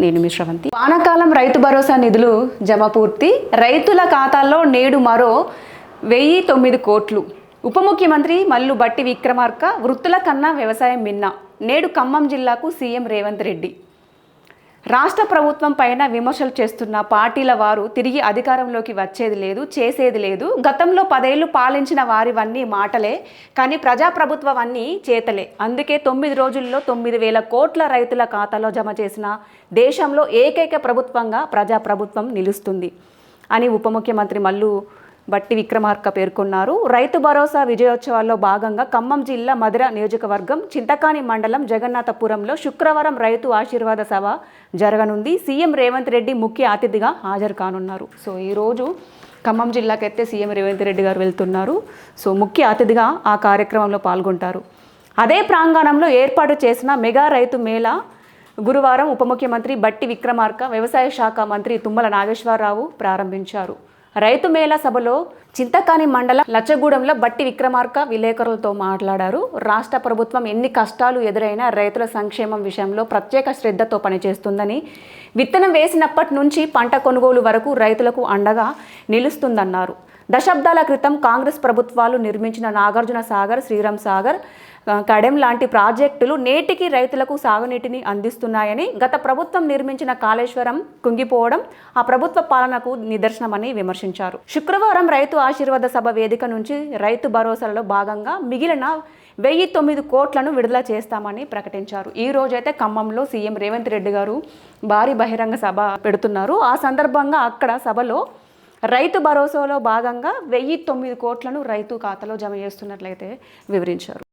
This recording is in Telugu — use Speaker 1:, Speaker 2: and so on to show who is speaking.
Speaker 1: నేను మీ శ్రవంతి. వానాకాలం రైతు భరోసా నిధులు జమ పూర్తి. రైతుల ఖాతాల్లో నేడు మరో 1009 కోట్లు. ఉప ముఖ్యమంత్రి మల్లు బట్టి విక్రమార్క వృత్తుల కన్నా వ్యవసాయం మిన్న. నేడు ఖమ్మం జిల్లాకు సీఎం రేవంత్ రెడ్డి. రాష్ట్ర ప్రభుత్వం పైన విమర్శలు చేస్తున్న పార్టీల వారు తిరిగి అధికారంలోకి వచ్చేది లేదు, చేసేది లేదు. గతంలో 10 ఏళ్లు పాలించిన వారివన్నీ మాటలే, కానీ ప్రజాప్రభుత్వం అన్నీ చేతలే. అందుకే 9 రోజుల్లో 9,000 కోట్ల రైతుల ఖాతాలో జమ చేసిన దేశంలో ఏకైక ప్రభుత్వంగా ప్రజాప్రభుత్వం నిలుస్తుంది అని ఉప ముఖ్యమంత్రి మల్లు బట్టి విక్రమార్క పేర్కొన్నారు. రైతు భరోసా విజయోత్సవాల్లో భాగంగా ఖమ్మం జిల్లా మధిర నియోజకవర్గం చింతకాని మండలం జగన్నాథపురంలో శుక్రవారం రైతు ఆశీర్వాద సభ జరగనుంది. సీఎం రేవంత్ రెడ్డి ముఖ్య అతిథిగా హాజరు కానున్నారు. సో ఈరోజు ఖమ్మం జిల్లాకైతే సీఎం రేవంత్ రెడ్డి గారు వెళ్తున్నారు. సో ముఖ్య అతిథిగా ఆ కార్యక్రమంలో పాల్గొంటారు. అదే ప్రాంగణంలో ఏర్పాటు చేసిన మెగా రైతు మేళా గురువారం ఉప ముఖ్యమంత్రి బట్టి విక్రమార్క, వ్యవసాయ శాఖ మంత్రి తుమ్మల నాగేశ్వరరావు ప్రారంభించారు. రైతు మేళా సభలో చింతకాని మండలం లచ్చగూడెంలో బట్టి విక్రమార్క విలేకరులతో మాట్లాడారు. రాష్ట్ర ప్రభుత్వం ఎన్ని కష్టాలు ఎదురైనా రైతుల సంక్షేమం విషయంలో ప్రత్యేక శ్రద్ధతో పనిచేస్తుందని, విత్తనం వేసినప్పటి నుంచి పంట కొనుగోలు వరకు రైతులకు అండగా నిలుస్తుందన్నారు. దశాబ్దాల క్రితం కాంగ్రెస్ ప్రభుత్వాలు నిర్మించిన నాగార్జున సాగర్, శ్రీరామ్ సాగర్, కడెం లాంటి ప్రాజెక్టులు నేటికి రైతులకు సాగునీటిని అందిస్తున్నాయని, గత ప్రభుత్వం నిర్మించిన కాళేశ్వరం కుంగిపోవడం ఆ ప్రభుత్వ పాలనకు నిదర్శనమని విమర్శించారు. శుక్రవారం రైతు ఆశీర్వాద సభ వేదిక నుంచి రైతు భరోసాలో భాగంగా మిగిలిన 1009 కోట్లను విడుదల చేస్తామని ప్రకటించారు. ఈ రోజైతే ఖమ్మంలో సీఎం రేవంత్ రెడ్డి గారు భారీ బహిరంగ సభ పెడుతున్నారు. ఆ సందర్భంగా అక్కడ సభలో రైతు భరోసాలో భాగంగా 1009 కోట్లను రైతు ఖాతాలో జమ చేస్తున్నట్లయితే వివరించారు.